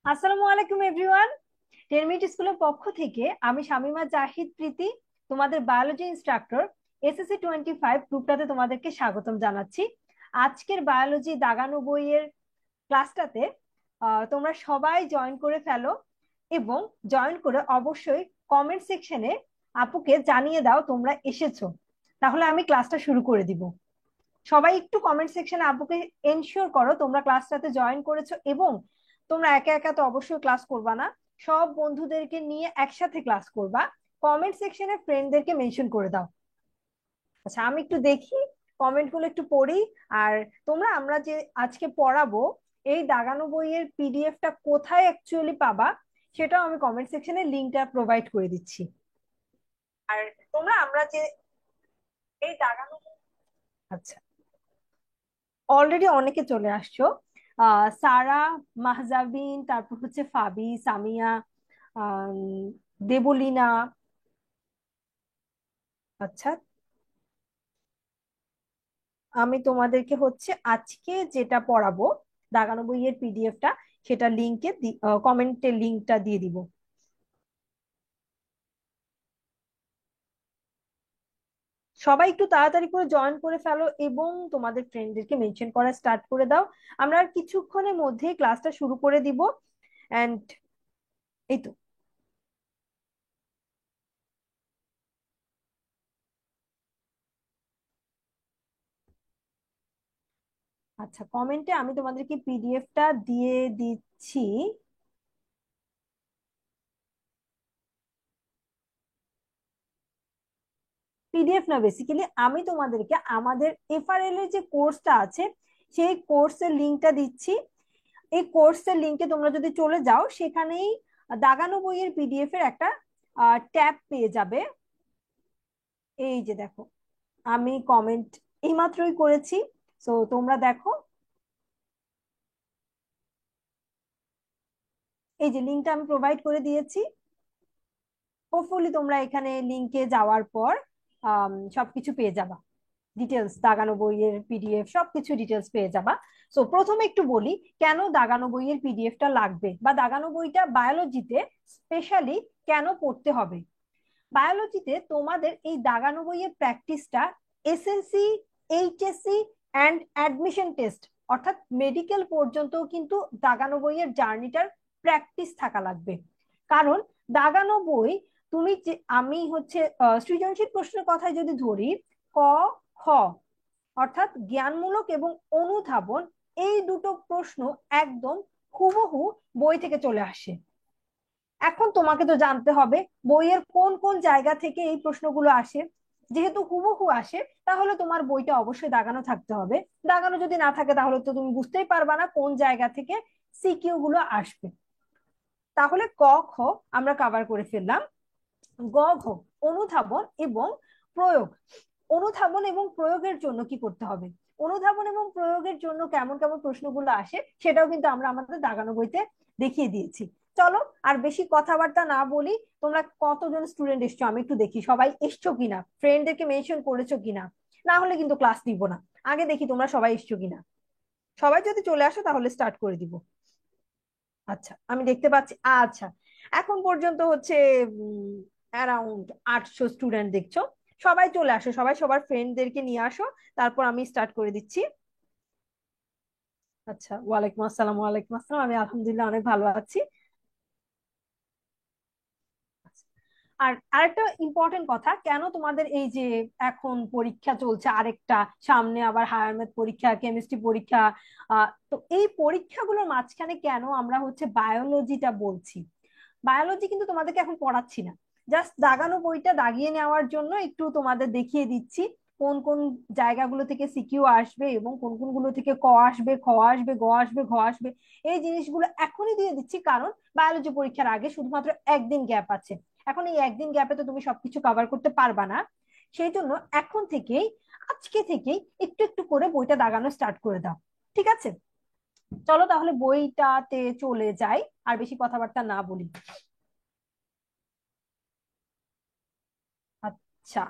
আসসালামু আলাইকুম everyone. 10 minute স্কুলের পক্ষ থেকে আমি শামিমা জাহিদ প্রীতি, তোমাদের বায়োলজি ইনস্ট্রাক্টর, SSC 25 গ্রুপটাতে তোমাদেরকে স্বাগতম জানাচ্ছি। আজকের বায়োলজি দাগানো বইয়ের ক্লাসটাতে তোমরা সবাই জয়েন করে ফেলো এবং জয়েন করে অবশ্যই কমেন্ট সেকশনে আপুকে জানিয়ে দাও তোমরা এসেছো। তাহলে আমি ক্লাসটা শুরু করে দিব। সবাই একটু কমেন্ট সেকশনে আপুকে এনশিওর করো তোমরা ক্লাসটাতে জয়েন করেছো, এবং তোমরা একা একা তো অবশ্যই ক্লাস করবা না, সব বন্ধুদেরকে নিয়ে একসাথে ক্লাস করবা। কমেন্ট সেকশনে ফ্রেন্ডদেরকে মেনশন করে দাও। আচ্ছা, আমি একটু দেখি, কমেন্ট গুলো একটু পড়ি। আর তোমরা আমরা যে আজকে পড়াবো এই দাগানো বইয়ের পিডিএফটা কোথায় অ্যাকচুয়ালি পাবা সেটাও আমি কমেন্ট সেকশনে লিঙ্কটা প্রোভাইড করে দিচ্ছি। আর তোমরা আমরা যে এই দাগানো, আচ্ছা, অলরেডি অনেকে চলে আসছো। সারা, মাহজাবিন, তারপর হচ্ছে ফাবি, সামিয়া, আম, দেবলিনা। আচ্ছা, আমি তোমাদেরকে হচ্ছে আজকে যেটা পড়াবো দাগানো বইয়ের পিডিএফটা, সেটা লিঙ্কে কমেন্টে লিঙ্কটা দিয়ে দিব। সবাই একটু তাড়াতাড়ি করে জয়েন করে ফেলো এবং তোমাদের ফ্রেন্ডদেরকে মেনশন করা স্টার্ট করে দাও। আমরা আর কিছুক্ষণের মধ্যেই ক্লাসটা শুরু করে দিব। এন্ড এই তো। আচ্ছা, কমেন্টে আমি তোমাদেরকে পিডিএফটা দিয়ে দিচ্ছি। পিডিএফ না, বেসিক্যালি আমি তোমাদেরকে আমাদের এফআরএল এর যে কোর্সটা আছে সেই কোর্সের লিঙ্কটা দিচ্ছি। এই কোর্সের লিঙ্কে তোমরা যদি চলে যাও সেখানেই দাগানো বইয়ের পিডিএফ এর একটা ট্যাব পেয়ে যাবে। এই যে দেখো, আমি কমেন্ট এইমাত্রই করেছি, তো তোমরা দেখো, এই যে লিঙ্কটা আমি প্রোভাইড করে দিয়েছি। হোপফুলি তোমরা এখানে লিঙ্কে যাওয়ার পর সবকিছু পেয়ে যাবা। ডিটেলস, দাগানো বইয়ের পিডিএফ সবকিছু ডিটেলস পেয়ে যাবা। সো প্রথমে একটু বলি কেন দাগানো বইয়ের পিডিএফটা লাগবে, বা দাগানো বইটা বায়োলজিতে স্পেশালি কেন পড়তে হবে। বায়োলজিতে তোমাদের এই দাগানো বইয়ের প্র্যাকটিসটা SLC, HSC and admission test, অর্থাৎ মেডিকেল পর্যন্ত কিন্তু দাগানো বইয়ের জার্নিটার প্র্যাকটিস থাকা লাগবে। কারণ দাগানো বই, তুমি যে আমি হচ্ছে সৃজনশীল প্রশ্নের কথায় যদি ধরি, ক, খ, অর্থাৎ জ্ঞানমূলক এবং অনুধাবন, এই দুটো প্রশ্ন একদম হুবহু বই থেকে চলে আসে। এখন তোমাকে তো জানতে হবে বইয়ের কোন কোন জায়গা থেকে এই প্রশ্নগুলো আসে। যেহেতু হুবহু আসে, তাহলে তোমার বইটা অবশ্যই দাগানো থাকতে হবে। দাগানো যদি না থাকে তাহলে তো তুমি বুঝতেই পারবা না কোন জায়গা থেকে সিকিউ গুলো আসবে। তাহলে ক, খ আমরা কভার করে ফেললাম। গ, ঘ অনুধাবন এবং প্রয়োগ। অনুধাবন এবং প্রয়োগের জন্য কি করতে হবে, অনুধাবন এবং প্রয়োগের জন্য কেমন কেমন প্রশ্নগুলো আসে সেটাও কিন্তু আমরা আমাদের দাগানো বইতে দেখিয়ে দিয়েছি। চলো আর বেশি কথাবার্তা না বলি, তোমরা কতজন স্টুডেন্ট এসছো আমি একটু দেখি, সবাই এসছো কিনা, ফ্রেন্ডদেরকে মেনশন করেছো কিনা। না হলে কিন্তু ক্লাস নিব না। আগে দেখি তোমরা সবাই এসছো কিনা। সবাই যদি চলে আসো তাহলে স্টার্ট করে দিব। আচ্ছা, আমি দেখতে পাচ্ছি। আচ্ছা, এখন পর্যন্ত হচ্ছে অ্যারাউন্ড 800 স্টুডেন্ট দেখছো। সবাই চলে আসো, সবাই সবার ফ্রেন্ডদেরকে নিয়ে আসো, তারপর আমি স্টার্ট করে দিচ্ছি। আচ্ছা, ওয়ালাইকুম আসসালাম। ওয়ালাইকুম আসসালাম, আমি আলহামদুলিল্লাহ অনেক ভালো আছি। আর আরেকটা ইম্পর্টেন্ট কথা, কেন তোমাদের এই যে এখন পরীক্ষা চলছে আরেকটা, সামনে আবার হায়ার ম্যাথ পরীক্ষা, কেমিস্ট্রি পরীক্ষা, তো এই পরীক্ষাগুলোর মাঝখানে কেন আমরা হচ্ছে বায়োলজিটা বলছি। বায়োলজি কিন্তু তোমাদেরকে এখন পড়াচ্ছি না, জাস্ট দাগানো বইটা দাগিয়ে নেওয়ার জন্য একটু তোমাদের দেখিয়ে দিচ্ছি কোন কোন জায়গাগুলো থেকে সিকিউ আসবে এবং কোন কোনগুলো থেকে ক আসবে, খ আসবে, গ আসবে, ঘ আসবে। এই জিনিসগুলো এখনই দিয়ে দিচ্ছি, কারণ বায়োলজি পরীক্ষার আগে শুধুমাত্র একদিন গ্যাপ আছে। এখন এই একদিন গ্যাপে তো তুমি সবকিছু কভার করতে পারবা না। সেই জন্য এখন থেকেই, আজকে থেকেই একটু একটু করে বইটা দাগানো স্টার্ট করে দাও। ঠিক আছে, চলো তাহলে বইটাতে চলে যাই, আর বেশি কথাবার্তা না বলি। আচ্ছা,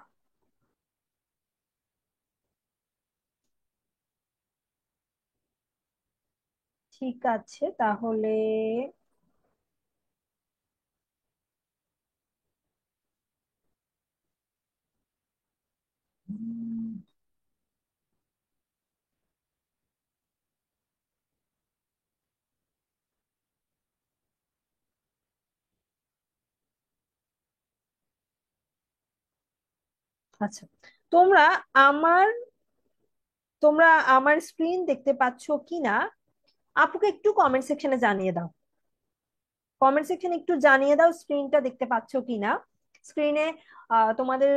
ঠিক আছে তাহলে। আচ্ছা, তোমরা আমার তোমরা আমার স্ক্রিন দেখতে পাচ্ছ কিনা আপুকে একটু কমেন্ট সেকশনে জানিয়ে দাও। কমেন্ট সেকশনে একটু জানিয়ে দাও স্ক্রিনটা দেখতে পাচ্ছ কিনা। স্ক্রিনে তোমাদের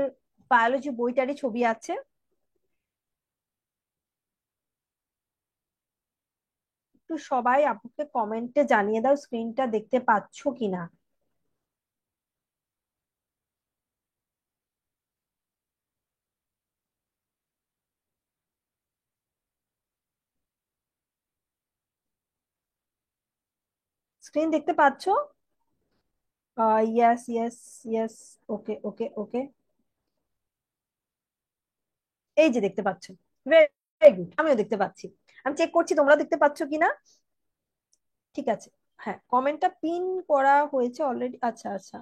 বায়োলজি বইটারই ছবি আছে। একটু সবাই আপুকে কমেন্টে জানিয়ে দাও স্ক্রিনটা দেখতে পাচ্ছ কিনা। স্ক্রিন দেখতে পাচ্ছ? Yes yes yes. Okay okay okay. এই যে দেখতে পাচ্ছ। ভেরি গুড, আমিও দেখতে পাচ্ছি। আমি চেক করছি তোমরা দেখতে পাচ্ছ কিনা। ঠিক আছে। হ্যাঁ, কমেন্টটা পিন করা হয়েছে অলরেডি। আচ্ছা আচ্ছা।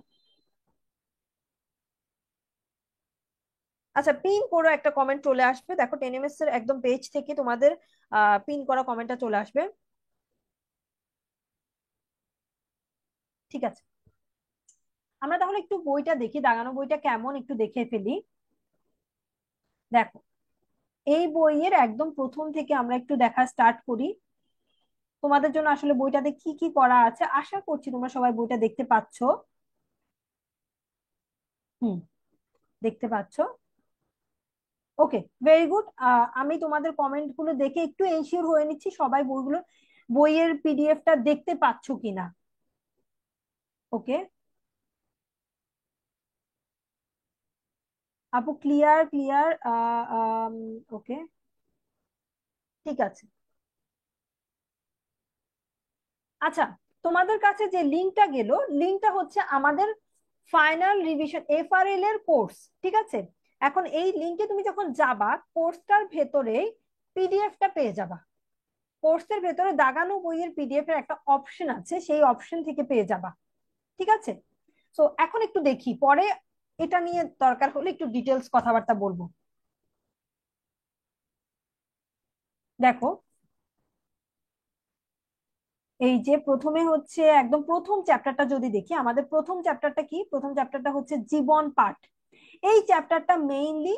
আচ্ছা, পিন করো, একটা কমেন্ট চলে আসবে, দেখো 10 ms এর একদম পেজ থেকে তোমাদের পিন করা কমেন্টটা চলে আসবে। ঠিক আছে, আমরা তাহলে একটু বইটা দেখি, দাগানো বইটা কেমন একটু দেখে ফেলি। দেখো, এই বইয়ের একদম প্রথম থেকে আমরা একটু দেখা স্টার্ট করি। তোমাদের জন্য আসলে বইটাতে কি কি করা আছে আশা করছি তোমরা সবাই বইটা দেখতে পাচ্ছো। হুম, দেখতে পাচ্ছো। ওকে, ভেরি গুড। আমি তোমাদের কমেন্ট গুলো দেখে একটু এনশিওর হয়ে নিচ্ছি সবাই বইয়ের পিডিএফটা দেখতে পাচ্ছো কিনা। ওকে, আপু ক্লিয়ার ক্লিয়ার। ওকে, ঠিক আছে। আচ্ছা, তোমাদের কাছে যে লিঙ্কটা গেল, লিঙ্কটা হচ্ছে আমাদের ফাইনাল রিভিশন এফআরএল এর কোর্স। ঠিক আছে, এখন এই লিঙ্কে তুমি যখন যাবা কোর্সটার ভেতরেই পিডিএফটা পেয়ে যাবা। কোর্সের ভেতরে দাগানো বইয়ের পিডিএফ এর একটা অপশন আছে, সেই অপশন থেকে পেয়ে যাবা। ঠিক আছে। তো এখন একটু দেখি, পরে এটা নিয়ে দরকার হলে একটু ডিটেলস কথাবার্তা বলবো। দেখো, এই যে প্রথমে হচ্ছে একদম প্রথম চ্যাপ্টারটা যদি দেখি, আমাদের প্রথম চ্যাপ্টারটা কি, প্রথম চ্যাপ্টারটা হচ্ছে জীবন পাঠ। এই চ্যাপ্টারটা মেইনলি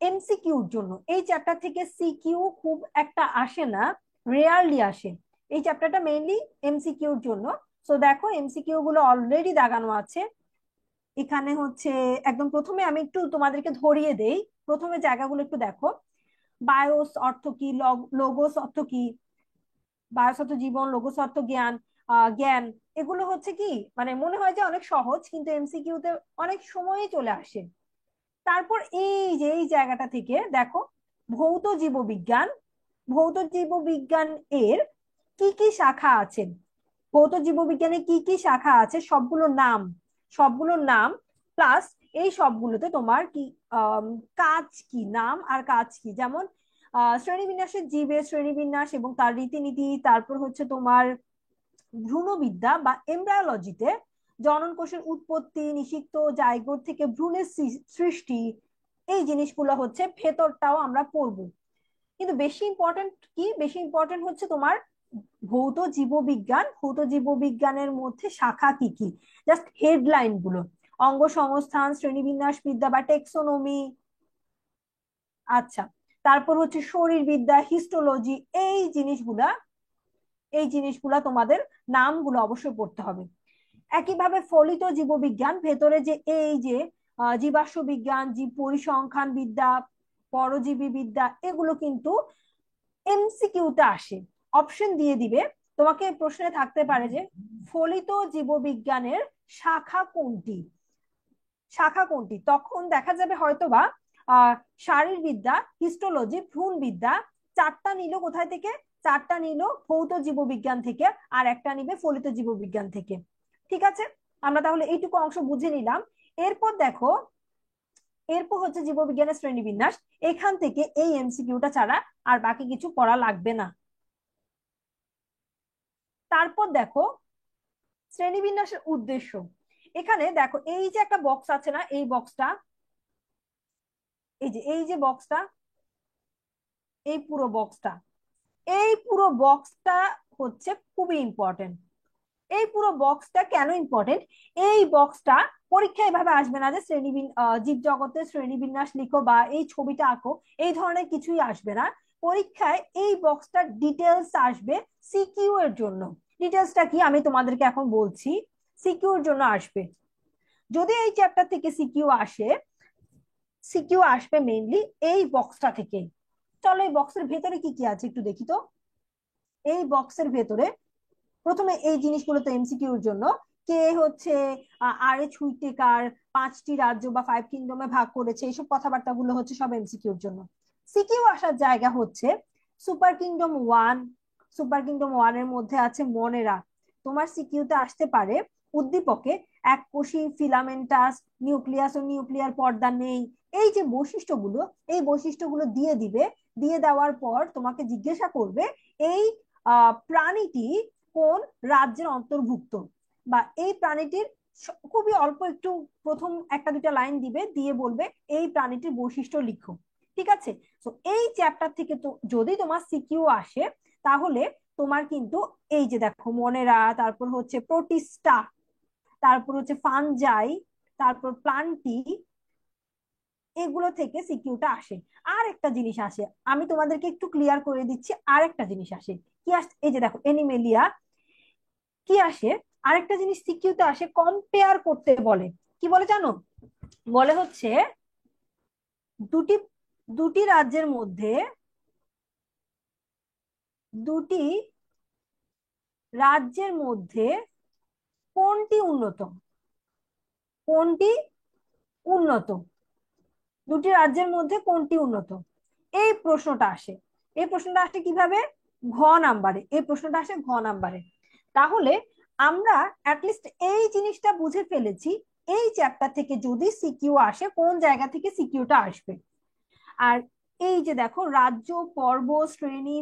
এমসিকিউর জন্য। এই চ্যাপ্টার থেকে সিকিউ খুব একটা আসে না, রেয়ারলি আসে। এই চ্যাপ্টারটা মেইনলি এমসিকিউর জন্য। তো দেখো, এমসিকিউ গুলো অলরেডি দাগানো আছে এখানে হচ্ছে। একদম প্রথমে আমি একটু তোমাদেরকে ধরিয়ে দেই, প্রথমে জায়গাগুলো একটু দেখো। বায়োস অর্থ কি, লোগোস অর্থ কি, বায়োস অর্থ জীবন, লোগোস অর্থ জ্ঞান। জ্ঞান, এগুলো হচ্ছে কি, মানে মনে হয় যে অনেক সহজ কিন্তু এমসিকিউ তে অনেক সময়ই চলে আসে। তারপর এই যে এই জায়গাটা থেকে দেখো, ভৌত জীববিজ্ঞান। ভৌত জীববিজ্ঞান এর কি কি শাখা আছে, ভৌত জীববিজ্ঞানে কি কি শাখা আছে সবগুলোর নাম, সবগুলোর নাম প্লাস এই সবগুলোতে তোমার কি আম, কাজ কি, নাম আর কাজ কি। যেমন শ্রেণীবিন্যাসের জীবের শ্রেণীবিন্যাস এবং তার রীতিনীতি। তারপর হচ্ছে তোমার ভ্রূণবিদ্যা বা এমব্রায়োলজিতে জনন কোষের উৎপত্তি, নিষিক্ত জাইগোট থেকে ভ্রূণের সৃষ্টি। এই জিনিসগুলো হচ্ছে ভেতরটাও আমরা পড়বো। কিন্তু বেশি ইম্পর্টেন্ট কি, বেশি ইম্পর্টেন্ট হচ্ছে তোমার ভৌত জীববিজ্ঞান। ভৌত জীববিজ্ঞানের মধ্যে শাখা কি কি, জাস্ট হেডলাইন গুলো। অঙ্গ সংস্থান, শ্রেণীবিন্যাস বিদ্যা বা টেক্সোনমি। আচ্ছা, তারপর হচ্ছে শরীরবিদ্যা, হিস্টোলজি। এই জিনিসগুলা তোমাদের নামগুলো অবশ্যই পড়তে হবে। একইভাবে ফলিত জীববিজ্ঞান, ভেতরে যে এই যে জীবাশ্ম বিজ্ঞান, জীব পরিসংখ্যান বিদ্যা, পরজীবী বিদ্যা, এগুলো কিন্তু এমসিকিউতে আসে, অপশন দিয়ে দিবে। তোমাকে প্রশ্নে থাকতে পারে যে ফলিত জীববিজ্ঞানের শাখা কোনটি, শাখা কোনটি, তখন দেখা যাবে হয়তোবা শারীরবিদ্যা, হিস্টোলজি, ভ্রূণবিদ্যা। চারটা নিল কোথায় থেকে, চারটা নিল ভৌত জীববিজ্ঞান থেকে, আর একটা নিবে ফলিত জীববিজ্ঞান থেকে। ঠিক আছে, আমরা তাহলে এইটুকু অংশ বুঝে নিলাম। এরপর দেখো, এরপর হচ্ছে জীববিজ্ঞানের শ্রেণীবিন্যাস। এখান থেকে এই এমসিকিউটা ছাড়া আর বাকি কিছু পড়া লাগবে না। তারপর দেখো শ্রেণীবিন্যাসের উদ্দেশ্য। এখানে দেখো এই যে একটা বক্স আছে না, এই বক্সটা, এই যে বক্সটা, এই পুরো বক্সটা, এই পুরো বক্সটা হচ্ছে খুবই ইম্পর্টেন্ট। এই পুরো বক্সটা কেন ইম্পর্টেন্ট? এই বক্সটা পরীক্ষা এভাবে আসবে না যে জীব জগতের শ্রেণীবিন্যাস লিখো বা এই ছবিটা আঁকো, এই ধরনের কিছুই আসবে না। পরীক্ষায় এই বক্সটার ডিটেলস আসবে সিকিউ এর জন্য। ডিটেলসটা কি আমি তোমাদেরকে এখন বলছি। সিকিউ এর জন্য আসবে। যদি এই চ্যাপ্টার থেকে সিকিউ আসে, সিকিউ আসবে মেইনলি এই বক্সটা থেকে। চলো এই বক্সের ভেতরে কি কি আছে একটু দেখি তো। এই বক্সের ভেতরে প্রথমে এই জিনিসগুলো তো এমসিকিউর জন্য। কে হচ্ছে আর এইচ হুইটেকার 5টি রাজ্য বা 5 কিংডমে ভাগ করেছে, এইসব কথাবার্তাগুলো হচ্ছে সব এমসিকিউর জন্য। সিকিউ আসার জায়গা হচ্ছে সুপার কিংডম 1। সুপার কিংডম 1 এর মধ্যে আছে মনেরা। তোমার সিকিউতে আসতে পারে উদ্দীপকে এককোষী, ফিলামেন্টাস, নিউক্লিয়াস ও নিউক্লিয়ার পর্দা নেই। এই যে বৈশিষ্ট্যগুলো, এই বৈশিষ্ট্যগুলো দিয়ে দিবে। দিয়ে দেওয়ার পর তোমাকে জিজ্ঞাসা করবে এই প্রাণীটি কোন রাজ্যের অন্তর্ভুক্ত, বা এই প্রাণীটির খুবই অল্প একটু প্রথম একটা দুটা লাইন দিবে, দিয়ে বলবে এই প্রাণীটির বৈশিষ্ট্য লিখো। ঠিক আছে? তো এই চ্যাপ্টার থেকে তো যদি তোমার সিকিউ আসে, তাহলে তোমার কিন্তু এই যে দেখো মনেরা, তারপর হচ্ছে প্রোটিস্টা, তারপর হচ্ছে ফানজাই, তারপর প্লান্টি, এগুলো থেকে সিকিউটা আসে। আর একটা জিনিস আসে, আমি তোমাদেরকে একটু ক্লিয়ার করে দিচ্ছি। আর একটা জিনিস আসে, কি আসে এই যে দেখো এনিমেলিয়া। কি আসে আরেকটা জিনিস সিকিউতে আসে, কম্পেয়ার করতে বলে। কি বলে জানো? বলে হচ্ছে দুটি দুটি রাজ্যের মধ্যে, দুটি রাজ্যের মধ্যে কোনটি উন্নত, কোনটি উন্নত, দুটি রাজ্যের মধ্যে কোনটি উন্নত, এই প্রশ্নটা আসে। এই প্রশ্নটা আসে কিভাবে? ঘ নাম্বারে। এই প্রশ্নটা আসে ঘ নাম্বারে। তাহলে আমরা অ্যাটলিস্ট এই জিনিসটা বুঝে ফেলেছি, এই চ্যাপ্টার থেকে যদি সিকিউ আসে কোন জায়গা থেকে সিকিউটা আসবে। আর এই যে দেখো রাজ্য, পর্ব, শ্রেণী,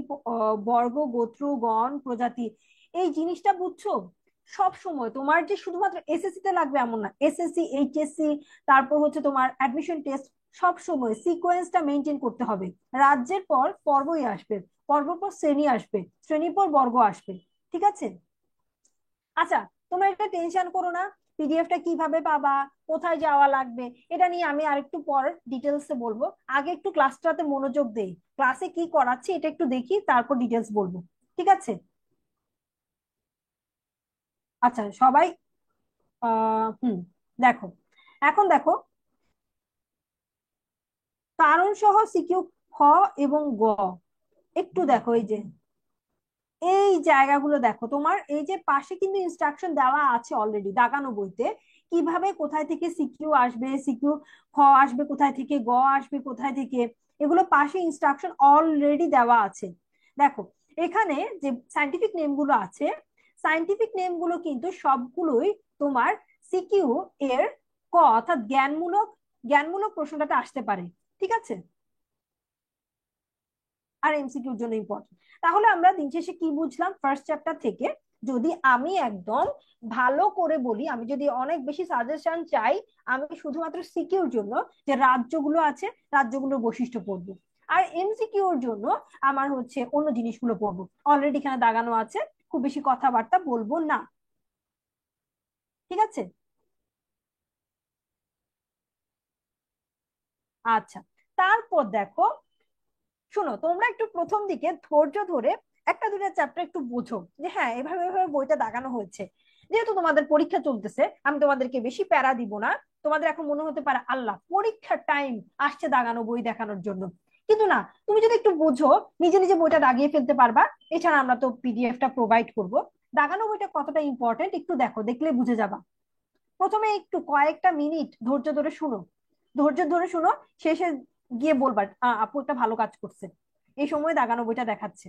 বর্গ, গোত্র, গণ, প্রজাতি, এই জিনিসটা বুঝছো? সব সময় তোমার যে শুধুমাত্র এসএসসি তে লাগবে এমন না, এসএসসি, এইচএসসি, তারপর হচ্ছে তোমার অ্যাডমিশন টেস্ট, সব সময় সিকোয়েন্সটা মেনটেন করতে হবে। রাজ্যের পর পর্বই আসবে, পর্ব পর শ্রেণী আসবে, শ্রেণীর পর বর্গ আসবে। ঠিক আছে? আচ্ছা, তোমরা একটা টেনশন করো না। পিডিএফটা কিভাবে পাবা, কোথায় যাওয়া লাগবে, এটা নিয়ে আমি আরেকটু পর ডিটেলসে বলবো। আগে একটু ক্লাসটাতে মনোযোগ দেই, ক্লাসে কি করাচ্ছি এটা একটু দেখি, তারপর ডিটেলস বলবো। ঠিক আছে? আচ্ছা সবাই, হুম, দেখো, এখন দেখো কারণ সহ সিকিউ খ এবং গ। একটু দেখো এই যে এই জায়গাগুলো দেখো, তোমার এই যে পাশে কিন্তু ইনস্ট্রাকশন দেওয়া আছে অলরেডি দাগানো বইতে, কিভাবে কোথায় থেকে সিকিউ আসবে, সিকিউ খ আসবে কোথায় থেকে, গ আসবে কোথায় থেকে, এগুলো পাশে ইনস্ট্রাকশন অলরেডি দেওয়া আছে। দেখো এখানে যে সাইন্টিফিক নেম গুলো আছে, সাইন্টিফিক নেম গুলো কিন্তু সবগুলোই তোমার সিকিউ এর ক অর্থাৎ জ্ঞানমূলক প্রশ্নটাতে আসতে পারে। ঠিক আছে? আর এমসিকিউর জন্য ইম্পর্টেন্ট। তাহলে আমরা দিন শেষে কি বুঝলাম ফার্স্ট চ্যাপ্টার থেকে? যদি আমি একদম ভালো করে বলি, আমি যদি অনেক বেশি সাজেশন চাই, আমি শুধুমাত্র সিকিউর জন্য যে রাজ্যগুলো আছে, রাজ্যগুলোর বৈশিষ্ট্য পড়বো। আর এমসিকিউর জন্য আমার হচ্ছে অন্য জিনিসগুলো পড়বো, অলরেডি এখানে দাগানো আছে। খুব বেশি কথাবার্তা বলবো না। ঠিক আছে? আচ্ছা, তারপর দেখো, শোনো তোমরা একটু প্রথম দিকে ধৈর্য ধরে একটা দুটা চ্যাপ্টার একটু বোঝো, যে হ্যাঁ এভাবে এভাবে বইটা দাগানো হয়েছে। যেহেতু তোমাদের পরীক্ষা চলতেছে, আমি তোমাদেরকে বেশি প্যারা দিব না। তোমাদের এখন মনে হতে পারে আল্লাহ পরীক্ষার টাইম আসছে দাগানো বই দেখানোর জন্য, কিন্তু না, তুমি যদি একটু বুঝো নিজে নিজে বইটা দাগিয়ে ফেলতে পারবা। এছাড়া আমরা তো পিডিএফটা প্রোভাইড করব। দাগানো বইটা কতটা ইম্পর্টেন্ট একটু দেখো, দেখলে বুঝে যাবা। প্রথমে একটু কয়েকটা মিনিট ধৈর্য ধরে শুনো, ধৈর্য ধরে শুনো, শেষে গিয়ে বলবা আপু একটা ভালো কাজ করছে, এই সময় দাগানো বইটা দেখাচ্ছে।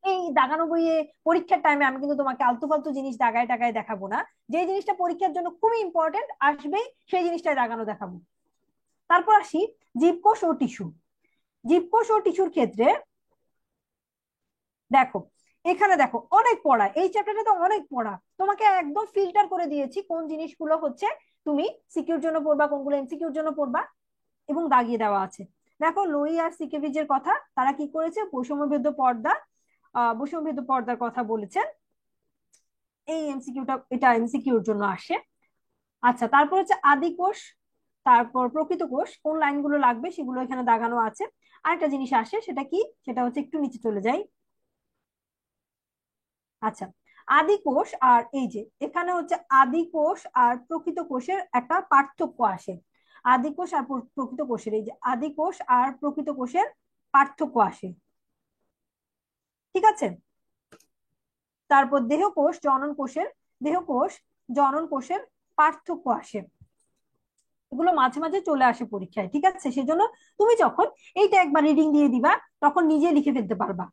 এই দাগানো বইয়ে পরীক্ষার টাইমে আমি কিন্তু তোমাকে আলতু ফালতু জিনিস দাগায় টাগায় দেখাবো না। যে জিনিসটা পরীক্ষার জন্য খুবই ইম্পর্টেন্ট আসবেই, সেই জিনিসটাই দাগানো দেখাবো। তারপর আসি জীবকোষ ও টিস্যু। জীবকোষ ও টিস্যুর ক্ষেত্রে দেখো, এখানে দেখো অনেক পড়া, এই চ্যাপ্টারটা তো অনেক পড়া, তোমাকে একদম ফিল্টার করে দিয়েছি কোন জিনিসগুলো হচ্ছে তুমি সিকিউর জন্য পড়বা, কোনগুলো এমসিকিউর জন্য পড়বা, এবং দাগিয়ে দেওয়া আছে। দেখো লুই আর সিকেভিজের কথা, তারা কি করেছে, বৈষম্যভেদ্য পর্দা, বৈষম্যভেদ্য পর্দার কথা বলেছেন। এই এমসিকিউটা, এটা এমসিকিউর জন্য আসে। আচ্ছা, তারপর হচ্ছে আদি কোষ, তারপর প্রকৃত কোষ, কোন লাইনগুলো লাগবে সেগুলো এখানে দাগানো আছে। আরেকটা জিনিস আসে, সেটা কি, সেটা হচ্ছে একটু নিচে চলে যাই। আচ্ছা, আদি কোষ আর এই যে এখানে হচ্ছে আদি কোষ আর প্রকৃত কোষের একটা পার্থক্য আসে। আদি কোষ আর প্রকৃত কোষের, এই যে আদি কোষ আর প্রকৃত কোষের পার্থক্য আসে। ঠিক আছে। তারপর দেহকোষ জনন কোষের, দেহকোষ জনন কোষের পার্থক্য আসে। এগুলো মাঝে মাঝে চলে আসে পরীক্ষায়, ঠিক আছে। সেজন্য তুমি যখন এইটা একবার রিডিং দিয়ে দিবা, তখন নিজে লিখে ফেলতে পারবা।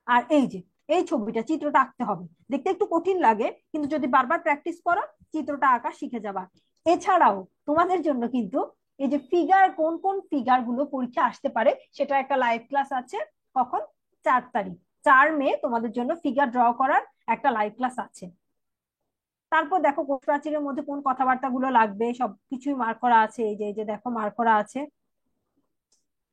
আর এই যে এই ছবিটা, চিত্রটা আঁকতে হবে, দেখতে একটু কঠিন লাগে, কিন্তু যদি বারবার প্র্যাকটিস করো চিত্রটা আঁকা শিখে যাবা। এছাড়াও তোমাদের জন্য কিন্তু এই যে ফিগার, কোন কোন ফিগার গুলো পরীক্ষা আসতে পারে, সেটা একটা লাইভ ক্লাস আছে। কখন? 4 তারিখ, 4 মে তোমাদের জন্য ফিগার ড্র করার একটা লাইভ ক্লাস আছে। তারপর দেখো কোষ প্রাচীরের মধ্যে কোন কথাবার্তা গুলো লাগবে সবকিছুই মার্ক করা আছে, এই যে দেখো মার্ক করা আছে।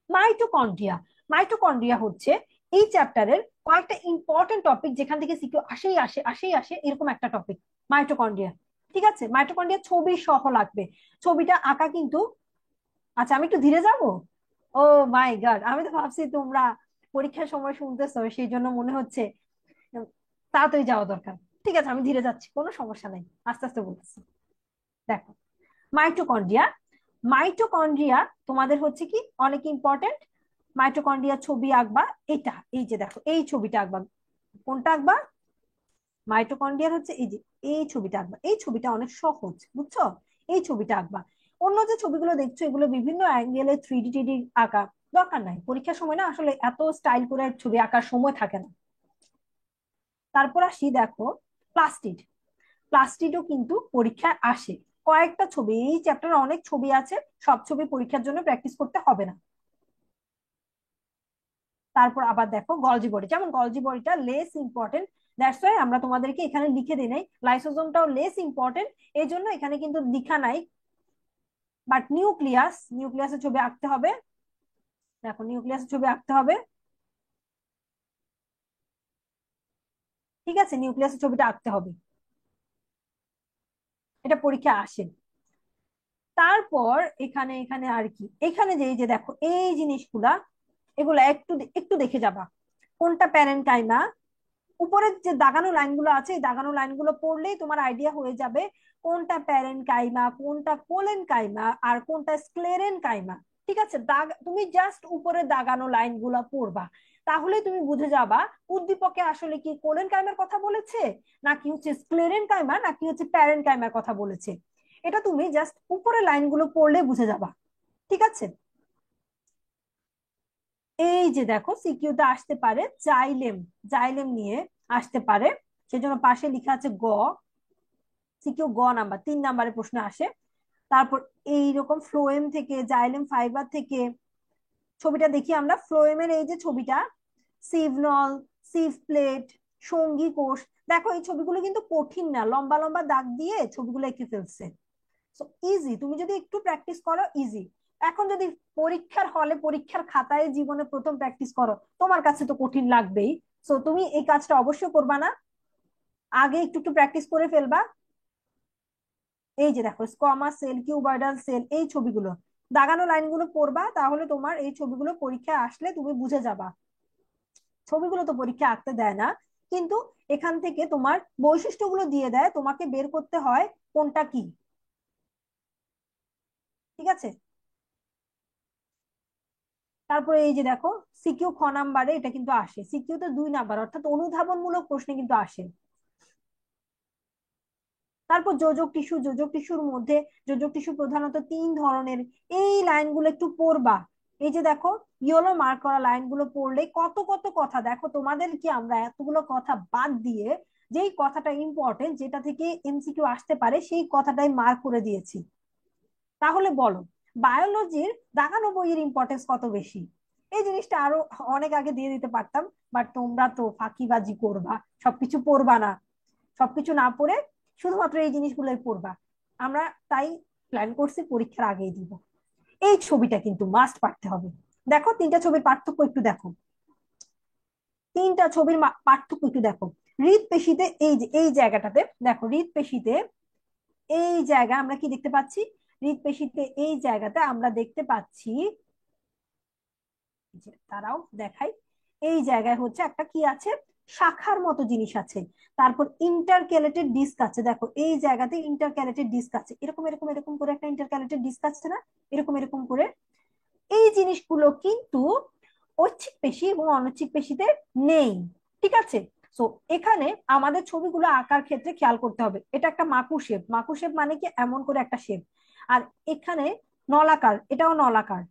মাইটোকন্ড্রিয়া, মাইটোকন্ড্রিয়া হচ্ছে এই চ্যাপ্টারের কয়েকটা ইম্পর্টেন্ট টপিক, যেখান থেকে সিকিউ আসেই আসে আসেই আসে, এরকম একটা টপিক মাইটোকন্ড্রিয়া। ঠিক আছে, মাইটোকন্ড্রিয়া ছবি সহ লাগবে, ছবিটা আঁকা কিন্তু। আচ্ছা, আমি একটু ধীরে যাব। ও মাই গড, আমি তো ভাবছি তোমরা পরীক্ষার সময় শুনতেছো, সেই জন্য মনে হচ্ছে উম, তাড়াতাড়ি যাওয়া দরকার। ঠিক আছে, আমি ধীরে যাচ্ছি, কোনো সমস্যা নাই, আস্তে আস্তে বলতেছি। দেখো, মাইটোকন্ড্রিয়া, মাইটোকন্ড্রিয়া তোমাদের হচ্ছে কি অনেক ইম্পর্টেন্ট। মাইটোকন্ড্রিয়া ছবি আঁকবা, এটা এই যে দেখো এই ছবিটা আঁকবা। কোনটা আঁকবা? মাইটোকন্ড্রিয়ার হচ্ছে এই যে এই ছবিটা আঁকবা, এই ছবিটা অনেক সহজ, বুঝছো? এই ছবিটা আঁকবা। অন্য যে ছবিগুলো দেখছো এগুলো বিভিন্ন অ্যাঙ্গেলে 3D টিডি আঁকা, দরকার নাই, পরীক্ষার সময় না আসলে এত স্টাইল করে ছবি আঁকার সময় থাকে না। তারপর আসি, দেখো প্লাস্টিড, প্লাস্টিডও কিন্তু পরীক্ষায় আসে। কয়েকটা ছবি, এই চ্যাপ্টারে অনেক ছবি আছে, সব ছবি পরীক্ষার জন্য প্র্যাকটিস করতে হবে না। তারপর আবার দেখো গলজি বডি, যেমন গলজি বডিটা লেস ইম্পর্টেন্ট, দ্যাটস ওয়াই আমরা তোমাদেরকে এখানে লিখে দিই নাই। লাইসোজোমটাও লেস ইম্পর্টেন্ট, এই জন্য এখানে কিন্তু লিখা নাই। বাট নিউক্লিয়াস, নিউক্লিয়াসের ছবি আঁকতে হবে। দেখো নিউক্লিয়াসের ছবি আঁকতে হবে। ঠিক আছে, নিউক্লিয়াসের ছবিটা আঁকতে হবে, এটা পরীক্ষা আসে। তারপর এখানে এখানে আর কি, এখানে যে এই যে দেখো এই জিনিসগুলা, এগুলা একটু একটু দেখে যাবা। কোনটা প্যারেনকাইমা, উপরের যে দাগানো লাইনগুলো আছে, এই দাগানো লাইনগুলো পড়লেই তোমার আইডিয়া হয়ে যাবে কোনটা প্যারেন কাইমা, কোনটা কোলেন কাইমা, আর কোনটা স্ক্লেরেন কাইমা। ঠিক আছে, দাগ তুমি জাস্ট উপরে দাগানো লাইনগুলো পড়বা, তাহলে তুমি বুঝে যাবা উদ্দীপকে আসলে কি কোলেন কাইমার কথা বলেছে, নাকি হচ্ছে স্ক্লেরেন কাইমা, নাকি হচ্ছে প্যারেন কাইমার কথা বলেছে। এটা তুমি জাস্ট উপরে লাইনগুলো পড়লে বুঝে যাবা। ঠিক আছে। এই যে দেখো সিকিউতে আসতে পারে জাইলেম, জাইলেম নিয়ে আসতে পারে, সেজন্য পাশে লেখা আছে গ। সিকিউ গ নাম্বার, 3 নাম্বারের প্রশ্ন আসে। তারপর এইরকম ফ্লোয়েম থেকে, জাইলেম ফাইবার থেকে, ছবিটা দেখি আমরা, ফ্লোয়েমের এই যে ছবিটা, সিভনল, সিভ প্লেট, সঙ্গী কোষ। দেখো এই ছবিগুলো কিন্তু কঠিন না, লম্বা লম্বা দাগ দিয়ে ছবিগুলো এঁকে ফেলছে। সো ইজি, তুমি যদি একটু প্র্যাকটিস করো ইজি। এখন যদি পরীক্ষার হলে, পরীক্ষার খাতায় জীবনে প্রথম প্র্যাকটিস করো, তোমার কাছে তো কঠিন লাগবেই। সো তুমি এই কাজটা অবশ্যই করবা না, আগে একটু একটু প্র্যাকটিস করে ফেলবা। এই যে দেখো স্কোয়ামা সেল, কিউবয়েডাল সেল, এই ছবিগুলো দাগানো লাইনগুলো পড়বা, তাহলে তোমার এই ছবিগুলো পরীক্ষায় আসলে তুমি বুঝে যাবা। ছবিগুলো তো পরীক্ষা আঁকতে দেয় না, কিন্তু এখান থেকে তোমার বৈশিষ্ট্যগুলো দিয়ে দেয়, তোমাকে বের করতে হয় কোনটা কি। ঠিক আছে। তারপরে এই যে দেখো সিকিউ খ নাম্বারে এটা কিন্তু আসে, সিকিউ তো 2 নাম্বার, অর্থাৎ অনুধাবনমূলক প্রশ্নে কিন্তু আসে। তারপর যোজক টিস্যু, যোজক টিস্যুর মধ্যে যোজক টিস্যু প্রধানত 3 ধরনের, এই লাইনগুলো একটু পড়বা। এই যে দেখো ইয়েলো মার্ক করা লাইনগুলো পড়লে কত কত কথা, দেখো তোমাদের কি আমরা এতগুলো কথা বাদ দিয়ে যেই কথাটা ইম্পর্টেন্ট, যেটা থেকে এমসিকিউ আসতে পারে, সেই কথাটাই মার্ক করে দিয়েছি। তাহলে বলো, বায়োলজির দাগানো বইয়ের ইম্পর্টেন্স কত বেশি? এই জিনিসটা আরো অনেক আগে দিয়ে দিতে পারতাম, বাট তোমরা তো ফাঁকিবাজি করবা, সবকিছু পড়বা না, সবকিছু না পড়ে শুধুমাত্র এই জিনিসগুলোই পড়বা। আমরা তাই প্ল্যান করছি পরীক্ষার আগেই দিব। এই ছবিটা কিন্তু মাস্ট পারতে হবে। দেখো তিনটা ছবির পার্থক্য একটু দেখো, তিনটা ছবির পার্থক্য একটু দেখো। হৃদপেশিতে এই যে এই জায়গাটাতে দেখো, হৃদপেশিতে এই জায়গা আমরা কি দেখতে পাচ্ছি, হৃদপেশিতে এই জায়গাতে আমরা দেখতে পাচ্ছি যে, তারাও দেখাই, এই জায়গায় হচ্ছে একটা কি আছে, শাখার মতো জিনিস আছে। তারপর ইন্টারক্যালেটেড ডিস্ক আছে, দেখো এই জায়গাতে ইন্টারক্যালেটেড ডিস্ক আছে, এরকম এরকম এরকম করে একটা ইন্টারক্যালেটেড ডিস্ক আছে না, এরকম এরকম করে। এই জিনিসগুলো কিন্তু ঐচ্ছিক পেশি এবং অনৈচ্ছিক পেশিতে নেই। ঠিক আছে, তো এখানে আমাদের ছবিগুলো আঁকার ক্ষেত্রে খেয়াল করতে হবে, এটা একটা মাকু শেপ, মাকু শেপ মানে কি এমন করে একটা শেপ। আর এখানে নলাকার, এটাও নলাকার।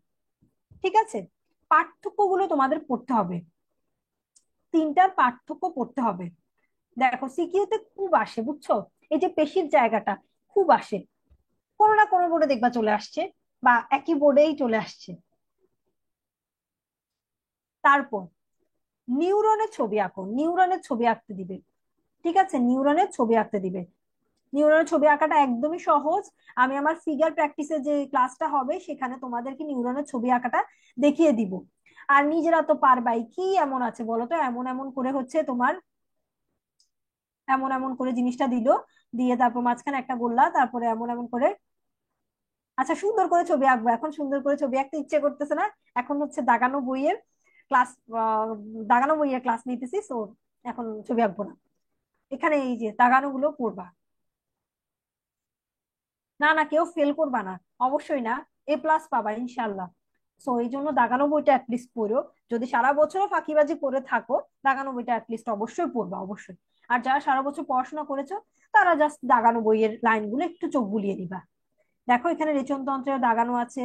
ঠিক আছে, পার্থক্যগুলো তোমাদের পড়তে হবে, তিনটার পার্থক্য পড়তে হবে। দেখো সিকিউতে খুব আসে, বুঝছো, এই যে পেশির জায়গাটা খুব আসে, কোনো না কোনো বোর্ডে দেখবা চলে আসছে, বা একই বোর্ডেই চলে আসছে। তারপর নিউরনের ছবি আঁকো, নিউরনের ছবি আঁকতে দিবে। ঠিক আছে, নিউরনের ছবি আঁকতে দিবে। নিউরনের ছবি আঁকাটা একদমই সহজ। আমি আমার ফিগার প্র্যাকটিসে যে ক্লাসটা হবে সেখানে তোমাদেরকে নিউরনের ছবি আঁকাটা দেখিয়ে দিব। আর নিজেরা তো পারবাই, কি এমন আছে বলো তো, এমন এমন করে হচ্ছে তোমার, এমন এমন করে জিনিসটা দিল, দিয়ে তারপর মাঝখানে একটা গোল্লা, তারপরে এমন এমন করে। আচ্ছা সুন্দর করে ছবি আঁকবো, এখন সুন্দর করে ছবি আঁকতে ইচ্ছে করতেছে না, এখন হচ্ছে দাগানো বইয়ের ক্লাস, দাগানো বইয়ের ক্লাস নিতেছি, তো এখন ছবি আঁকবো না। এখানে এই যে দাগানো গুলো পড়বা। না না, কেউ ফেল করবা না, অবশ্যই না, A+ পাবা ইনশাল্লাহ। সো এই জন্য দাগানো বইটা অ্যাটলিস্ট পড়ো। যদি সারা বছরও ফাঁকিবাজি করে থাকো, দাগানো বইটা অ্যাটলিস্ট অবশ্যই পড়বা, অবশ্যই। আর যারা সারা বছর পড়াশোনা করেছো, তারা জাস্ট দাগানো বইয়ের লাইনগুলো একটু চোখ বুলিয়ে দিবা। দেখো এখানে রেচনতন্ত্রের দাগানো আছে।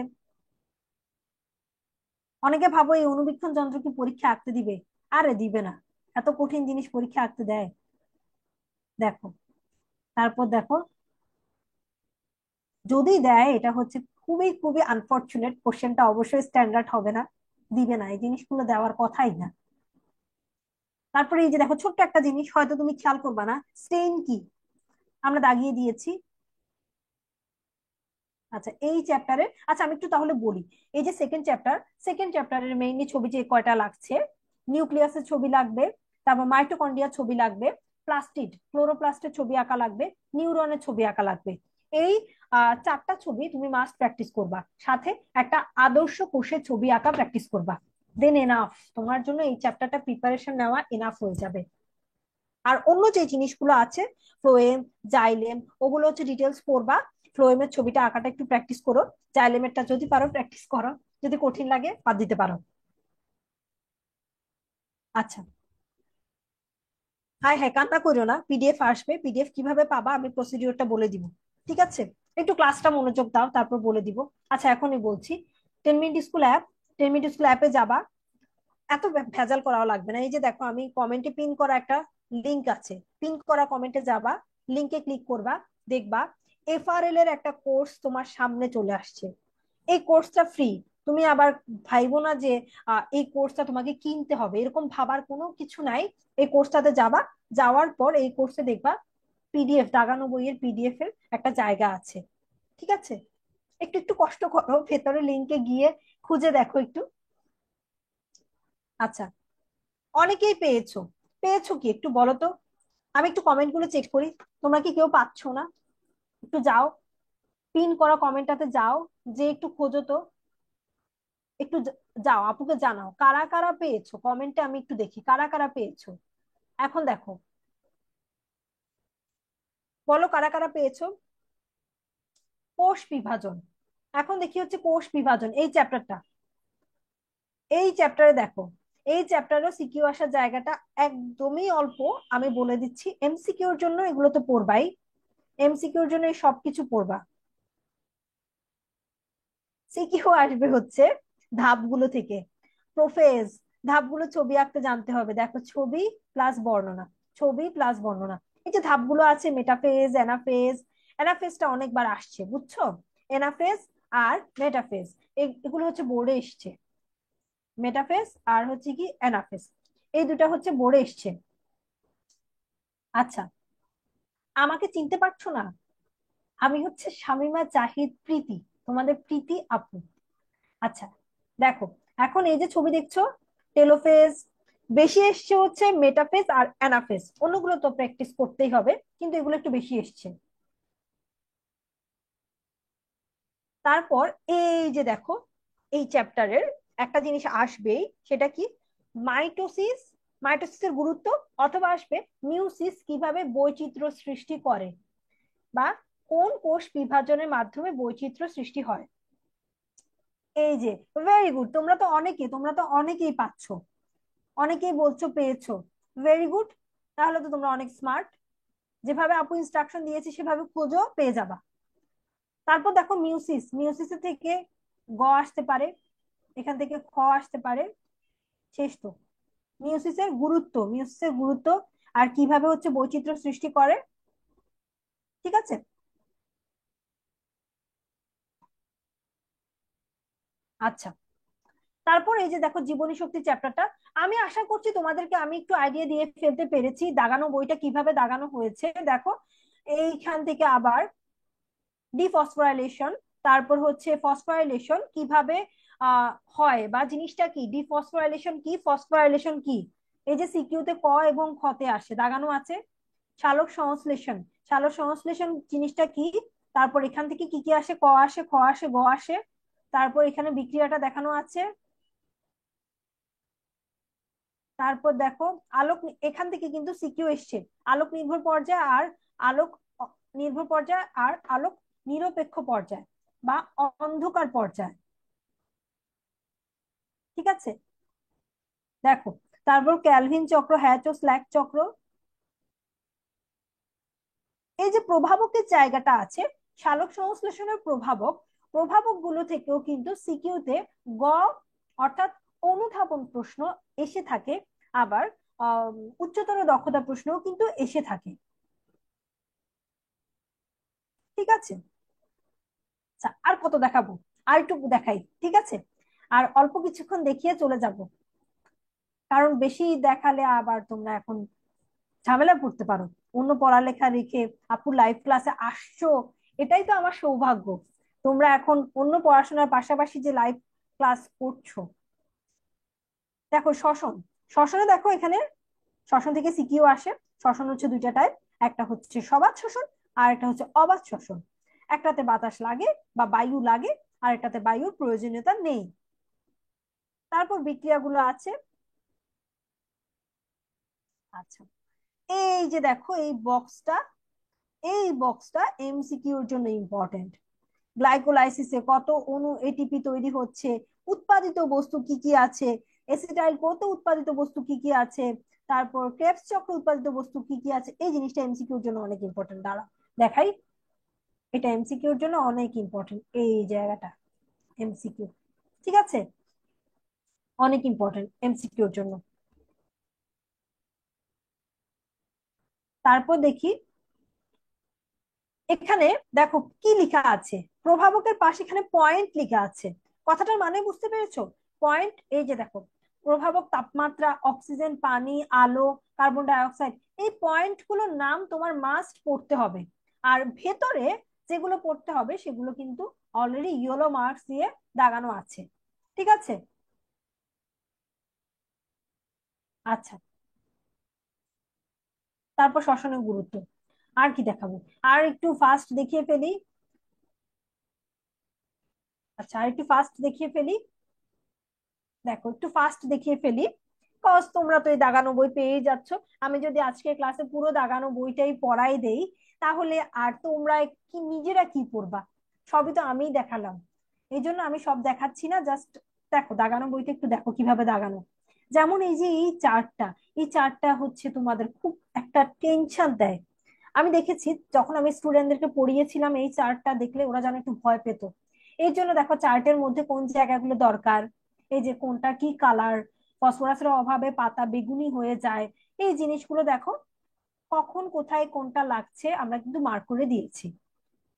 অনেকে ভাবো এই অণুবীক্ষণ যন্ত্র কি পরীক্ষা আঁকতে দিবে? আরে দিবে না, এত কঠিন জিনিস পরীক্ষা আঁকতে দেয়? দেখো, তারপর দেখো, যদি দেয় এটা হচ্ছে খুবই খুবই আনফরচুনেট, কোশ্চেনটা অবশ্যই স্ট্যান্ডার্ড হবে না, দিবে না, এই জিনিসগুলো দেওয়ার কথাই না। তারপরে এই যে দেখো ছোট্ট একটা জিনিস, হয়তো তুমি খেয়াল করবা না, স্টেইন কি, আমরা দাগিয়ে দিয়েছি। আচ্ছা এই চ্যাপ্টারে, আচ্ছা আমি একটু তাহলে বলি, এই যে সেকেন্ড চ্যাপ্টার, সেকেন্ড চ্যাপ্টারের মেইনলি ছবি যে কয়টা লাগছে, নিউক্লিয়াসের ছবি লাগবে, তারপর মাইটোকন্ড্রিয়ার ছবি লাগবে, প্লাস্টিড ক্লোরোপ্লাস্টের ছবি আঁকা লাগবে, নিউরনের ছবি আঁকা লাগবে। এই চারটা ছবি তুমি মাস্ট প্র্যাকটিস করবা, সাথে একটা আদর্শ কোষের ছবি আঁকা প্র্যাকটিস করবা। দেন এনাফ, তোমার জন্য এই চ্যাপ্টারটা প্রিপারেশন নেওয়া এনাফ হয়ে যাবে। আর অন্য যে জিনিসগুলো আছে, ফ্লোয়েম, জাইলেম, ওগুলো হচ্ছে ডিটেলস পড়বা। ফ্লোয়েমের ছবিটা আঁকাটা একটু প্র্যাকটিস করো, জাইলেমেরটা যদি পারো প্র্যাকটিস করো, যদি কঠিন লাগে বাদ দিতে পারো। আচ্ছা, হ্যাঁ হ্যাঁ, কান্না করো না, পিডিএফ আসবে, পিডিএফ কিভাবে পাবা আমি প্রসিডিওরটা বলে দিব। ঠিক আছে, একটু ক্লাসটা মনোযোগ দাও, তারপর বলে দিব। আচ্ছা এখনই বলছি, 10 minute school app, 10 minute school অ্যাপে যাবা, এত ভেজাল করাও লাগবে না। এই যে দেখো আমি কমেন্টে পিন করা একটা লিংক আছে, পিন করা কমেন্টে যাবা, লিংকে ক্লিক করবা, দেখবা FRL এর একটা কোর্স তোমার সামনে চলে আসছে। এই কোর্সটা ফ্রি। তুমি আবার ভাইবো না যে এই কোর্সটা তোমাকে কিনতে হবে, এরকম ভাবার কোনো কিছু নাই। এই কোর্সটাতে যাবা, যাওয়ার পর এই কোর্সে দেখবা পিডিএফ, দাগানো বইয়ের পিডিএফ এর একটা জায়গা আছে। ঠিক আছে, একটু একটু কষ্ট করো, ভেতরে লিংকে গিয়ে খুঁজে দেখো একটু। আচ্ছা, অনেকেই পেয়েছো, পেয়েছো কি একটু বলো তো, আমি একটু কমেন্ট গুলো চেক করি, তোমরা কি কেউ পাচ্ছ না? একটু যাও, পিন করা কমেন্টটাতে যাও, যে একটু খোঁজো তো, একটু যাও, আপুকে জানাও কারা কারা পেয়েছো, কমেন্টে আমি একটু দেখি কারা কারা পেয়েছো। এখন দেখো, বলো কারা কারা পেয়েছো। কোষ বিভাজন, এখন দেখি হচ্ছে কোষ বিভাজন এই চ্যাপ্টারটা, এই চ্যাপ্টারে দেখো, এই চ্যাপ্টারও সিকিউ আসার জায়গাটা একদমই অল্প। আমি বলে দিচ্ছি, MCQর জন্য এগুলো তো পড়বাই, MCQর জন্য এই সবকিছু পড়বা। সিকিউ আসবে হচ্ছে ধাপগুলো থেকে, প্রোফেজ, ধাপগুলো ছবি আঁকতে জানতে হবে। দেখো ছবি প্লাস বর্ণনা, ছবি প্লাস বর্ণনা, এই যে ধাপগুলো আছে, মেটাফেজ, অ্যানাফেজ, অ্যানাফেজটা অনেকবার আসছে বুঝছো, এনাফেজ আর মেটাফেজ, এগুলো হচ্ছে বোর্ডে এসছে। মেটাফেজ আর হচ্ছে কি অ্যানাফেজ, এই দুটা হচ্ছে বোর্ডে এসছে। আচ্ছা, আমাকে চিনতে পারছো না? আমি হচ্ছে শামিমা জাহিদ প্রীতি, তোমাদের প্রীতি আপু। আচ্ছা, দেখো, এখন এই যে ছবি দেখছো, টেলোফেজ, বেশি এসছে হচ্ছে মেটাফেজ আর অ্যানাফেজ, অন্যগুলো তো প্র্যাকটিস করতেই হবে, কিন্তু এগুলো একটু বেশি এসছে। তারপর এই যে দেখো, এই চ্যাপ্টারের একটা জিনিস আসবেই, সেটা কি? মাইটোসিস, মাইটোসিসের গুরুত্ব, অথবা আসবে মিউসিস কিভাবে বৈচিত্র্য সৃষ্টি করে, বা কোন কোষ বিভাজনের মাধ্যমে বৈচিত্র্য সৃষ্টি হয়। এই যে, ভেরি গুড, তোমরা তো অনেকেই পাচ্ছো, অনেকেই বলছো পেয়েছো। ভেরি গুড, তাহলে তো তোমরা অনেক স্মার্ট। যেভাবে আপু ইনস্ট্রাকশন দিয়েছে সেভাবে খোঁজো, পেয়ে যাবা। তারপর দেখো মিউসিস, মিউসিসের থেকে গ আসতে পারে, এখান থেকে খ আসতে পারে, শেষ তো। মিউসিসের গুরুত্ব আর কিভাবে হচ্ছে বৈচিত্র্য সৃষ্টি করে। ঠিক আছে। আচ্ছা, তারপর এই যে দেখো জীবনী শক্তি চ্যাপ্টারটা, আমি আশা করছি তোমাদেরকে আমি একটু আইডিয়া দিয়ে ফেলতে পেরেছি দাগানো বইটা কিভাবে দাগানো হয়েছে। দেখো, এইখান থেকে আবার ডিফসফোরাইলেশন, তারপর হচ্ছে ফসফোরাইলেশন কিভাবে হয়, বা জিনিসটা কি, ডিফসফোরাইলেশন কি, ফসফোরাইলেশন কি, এই যে সিকিউতে ক এবং খতে আসে, দাগানো আছে। সালোক সংশ্লেষণ, সালোক সংশ্লেষণ জিনিসটা কি, তারপর এখান থেকে কি কি আসে, ক আসে, খ আসে, গ আসে। তারপর এখানে বিক্রিয়াটা দেখানো আছে। তারপর দেখো আলোক এখান থেকে কিন্তু সিকিউ এসছে, আলোক নির্ভর পর্যায় আর আলোক নির্ভর পর্যায় আর আলোক নিরপেক্ষ পর্যায় বা অন্ধকার পর্যায়। ঠিক আছে। দেখো, তারপর ক্যালভিন চক্র, হ্যাচ ও স্ল্যাক চক্র। এই যে প্রভাবকের জায়গাটা আছে, সালোক সংশ্লেষণের প্রভাবক, প্রভাবক গুলো থেকেও কিন্তু সিকিউতে গ অর্থাৎ অনুধাবন প্রশ্ন এসে থাকে, আবার আহ উচ্চতর দক্ষতা প্রশ্নও কিন্তু এসে থাকে। ঠিক আছে। আচ্ছা, আর কত দেখাবো, আর একটু দেখাই, ঠিক আছে। আর অল্প কিছুক্ষণ দেখিয়ে চলে যাব, কারণ বেশি দেখালে আবার তোমরা এখন ঝামেলা পড়তে পারো। অন্য পড়ালেখা রেখে আপু লাইভ ক্লাসে আসছো, এটাই তো আমার সৌভাগ্য। তোমরা এখন অন্য পড়াশোনার পাশাপাশি যে লাইভ ক্লাস করছো। দেখো শ্বসন, শ্বসনে দেখো এখানে শ্বসন থেকে সিকিউ আসে। শ্বসন হচ্ছে দুইটা টাইপ, একটা হচ্ছে সবাত শ্বসন আর একটা হচ্ছে অবাত শ্বসন। একটাতে বাতাস লাগে বা বায়ু লাগে, আর একটাতে বায়ুর প্রয়োজনীয়তা নেই। তারপর বিক্রিয়াগুলো আছে। আচ্ছা, এই যে দেখো এই বক্সটা এমসিকিউর জন্য ইম্পর্টেন্ট। গ্লাইকোলাইসিসে কত অণু এটিপি তৈরি হচ্ছে, উৎপাদিত বস্তু কি কি আছে, এসিটাইল কোতে উৎপাদিত বস্তু কি কি আছে, তারপর ক্রেবস চক্রে উৎপাদিত বস্তু কি কি আছে, এই জিনিসটা এমসিকিউর জন্য অনেক ইম্পর্টেন্ট। দাঁড়া দেখাই, এটা এমসিকিউর জন্য অনেক ইম্পর্টেন্ট, এই জায়গাটা এমসিকিউ। ঠিক আছে, অনেক ইম্পর্টেন্ট এমসিকিউর জন্য। তারপর দেখি এখানে, দেখো কি লেখা আছে, প্রভাবকের পাশে এখানে পয়েন্ট লেখা আছে। কথাটার মানে বুঝতে পেরেছো? পয়েন্ট, এই যে দেখো, প্রভাবক তাপমাত্রা, অক্সিজেন, পানি, আলো, কার্বন ডাই অক্সাইড, এই পয়েন্ট গুলোর নাম তোমার মাস্ট পড়তে হবে। আর ভেতরে যেগুলো পড়তে হবে সেগুলো কিন্তু অলরেডি ইয়েলো মার্কস দিয়ে দাগানো আছে। ঠিক আছে। আচ্ছা, তারপর শ্বসনের গুরুত্ব, আর কি দেখাবো, আর একটু ফাস্ট দেখিয়ে ফেলি। আচ্ছা, আর একটু ফাস্ট দেখিয়ে ফেলি। দেখো একটু ফাস্ট দেখিয়ে ফেলি, কজ তোমরা তো এই দাগানো বই পেয়েই যাচ্ছ। আমি যদি আজকে ক্লাসে পুরো দাগানো বইটাই পড়াই দেই, তাহলে আর তোমরা কি নিজেরা কি পড়বা? সবই তো আমিই দেখালাম। এই জন্য আমি সব দেখাচ্ছি না, জাস্ট দেখো দাগানো বইটা একটু দেখো কিভাবে দাগানো। যেমন এই যে এই চার্টটা হচ্ছে তোমাদের খুব একটা টেনশন দেয়। আমি দেখেছি যখন আমি স্টুডেন্টদেরকে পড়িয়েছিলাম, এই চার্টটা দেখলে ওরা যেন একটু ভয় পেত। এই জন্য দেখো চার্টের মধ্যে কোন জায়গাগুলো দরকার, এই যে কোনটা কি কালার, ফসফরাসের অভাবে পাতা বেগুনি হয়ে যায়, এই জিনিসগুলো দেখো, কখন কোথায় কোনটা লাগছে আমরা কিন্তু মার্ক করে দিয়েছি।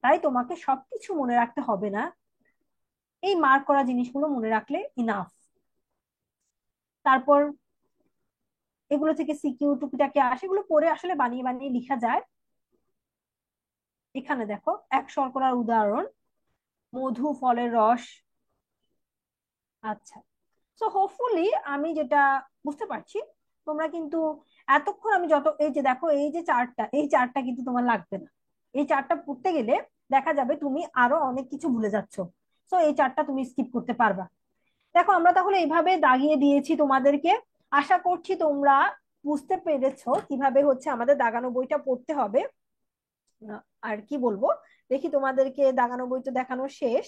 তাই তোমাকে সবকিছু মনে রাখতে হবে না, এই মার্ক করা জিনিসগুলো মনে রাখলে ইনাফ। তারপর এগুলো থেকে সিকিউ টুকিটাকি আসে, এগুলো পড়ে আসলে বানিয়ে বানিয়ে লিখা যায়। এখানে দেখো এক শর্করার উদাহরণ, মধু, ফলের রস। আচ্ছা, সো হোপফুলি আমি যেটা বুঝতে পারছি, তোমরা কিন্তু এতক্ষণ আমি যত, এই যে দেখো এই যে চার্টটা, এই চার্টটা কিন্তু তোমার লাগবে না। এই চার্টটা পড়তে গেলে দেখা যাবে তুমি আরো অনেক কিছু ভুলে যাচ্ছ। সো এই চার্টটা তুমি স্কিপ করতে পারবা। দেখো আমরা তাহলে এইভাবে দাগিয়ে দিয়েছি তোমাদেরকে। আশা করছি তোমরা বুঝতে পেরেছো কিভাবে হচ্ছে আমাদের দাগানো বইটা পড়তে হবে। আর কি বলবো, দেখি তোমাদেরকে দাগানো বই তো দেখানো শেষ।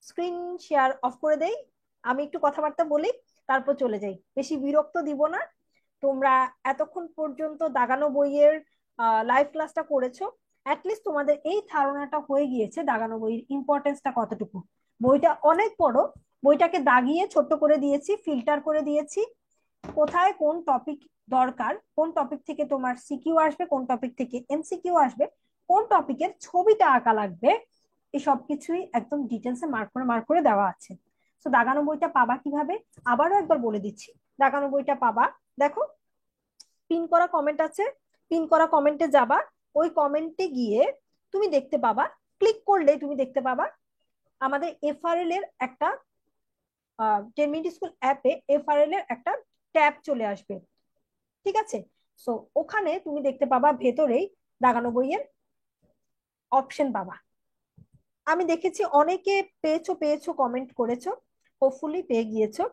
স্ক্রিন শেয়ার অফ করে দেই, আমি একটু কথাবার্তা বলি, তারপর চলে যাই, বেশি বিরক্ত দিব না। তোমরা এতক্ষণ পর্যন্ত দাগানো বইয়ের লাইভ ক্লাসটা করেছো, অ্যাটলিস্ট তোমাদের এই ধারণাটা হয়ে গিয়েছে দাগানো বইয়ের ইম্পর্টেন্সটা কতটুকু। বইটা অনেক বড়, বইটাকে দাগিয়ে ছোট্ট করে দিয়েছি, ফিল্টার করে দিয়েছি, কোথায় কোন টপিক দরকার, কোন টপিক থেকে তোমার সিকিউ আসবে, কোন টপিক থেকে এমসিকিউ আসবে, কোন টপিকের ছবিটা আঁকা লাগবে, এই সব কিছুই একদম ডিটেলসে মার্ক করে দেওয়া আছে। তো দাগানো বইটা পাবা কিভাবে, আবারও একবার বলে দিচ্ছি। দাগানো বইটা পাবা, দেখো পিন করা কমেন্ট আছে, পিন করা কমেন্টে যাবা, ওই কমেন্টে গিয়ে তুমি দেখতে পাবা, ক্লিক করলে তুমি দেখতে পাবা আমাদের এফআরএল এর একটা, 10 মিনিট স্কুল অ্যাপে এফআরএল এর একটা ট্যাব চলে আসবে। ঠিক আছে, সো ওখানে তুমি দেখতে পাবা ভেতরেই দাগানো বইয়ের অপশন পাবা। আমি দেখেছি অনেকে পেয়েছো পেয়েছো কমেন্ট করেছো, হোপফুলি পেয়ে গিয়েছো,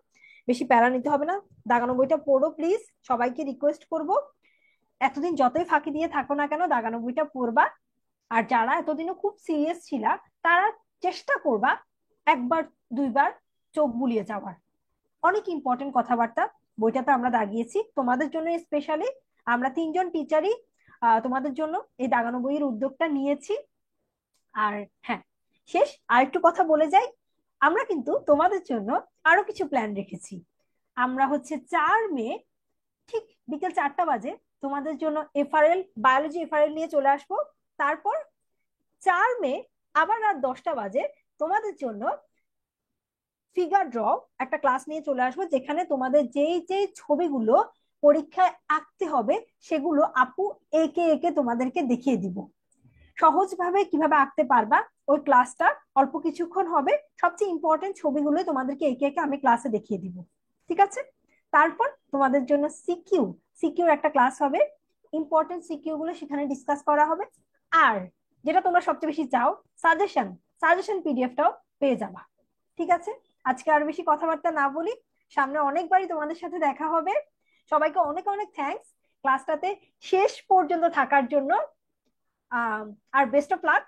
বেশি প্যারা নিতে হবে না। দাগানো বইটা পড়ো প্লিজ, সবাইকে রিকোয়েস্ট করব। এতদিন যতই ফাঁকি দিয়ে থাকো না কেন দাগানো বইটা পড়বা। আর যারা এতদিনও খুব সিরিয়াস ছিলা, তারা চেষ্টা করবা একবার দুইবার চোখ বুলিয়ে যাওয়ার। অনেক ইম্পর্টেন্ট কথাবার্তা বইটাতে আমরা দাগিয়েছি তোমাদের জন্য স্পেশালি। আমরা তিনজন টিচারই তোমাদের জন্য এই দাগানো বইয়ের উদ্যোগটা নিয়েছি। আর হ্যাঁ, শেষ আরেকটু কথা বলে যাই, আমরা কিন্তু তোমাদের জন্য আরো কিছু প্ল্যান রেখেছি। আমরা হচ্ছে 4 মে ঠিক বিকেল 4টা বাজে তোমাদের জন্য এফআরএল, বায়োলজি এফআরএল নিয়ে চলে আসবো। তারপর 4 মে আবার রাত 10টা বাজে তোমাদের জন্য ফিগার ড্র একটা ক্লাস নিয়ে চলে আসবো, যেখানে তোমাদের যেই যেই ছবিগুলো পরীক্ষায় আঁকতে হবে সেগুলো আপু একে একে তোমাদেরকে দেখিয়ে দিব। সহজভাবে কিভাবে আঁকতে পারবা ওই ক্লাসটা অল্প কিছুক্ষণ হবে, সবচেয়ে ইম্পর্টেন্ট ছবিগুলো তোমাদেরকে একে একে আমি ক্লাসে দেখিয়ে দিব। ঠিক আছে, তারপর তোমাদের জন্য সিকিউ, সিকিউর একটা ক্লাস হবে, ইম্পর্টেন্ট সিকিউ গুলো সেখানে ডিসকাস করা হবে। আর যেটা তোমরা সবচেয়ে বেশি চাও, সাজেশন, সাজেশন পিডিএফটাও পেয়ে যাবা। ঠিক আছে, আজকে আর বেশি কথাবার্তা না বলি, সামনে অনেকবারই তোমাদের সাথে দেখা হবে। সবাইকে অনেক অনেক থ্যাঙ্কস ক্লাসটাতে শেষ পর্যন্ত থাকার জন্য। আর বেস্ট অফ লাক।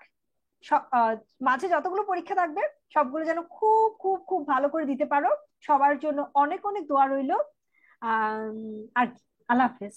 মাঝে যতগুলো পরীক্ষা থাকবে সবগুলো যেন খুব খুব খুব ভালো করে দিতে পারো। সবার জন্য অনেক অনেক দোয়া রইলো। আর কি, আল্লাহ হাফেজ।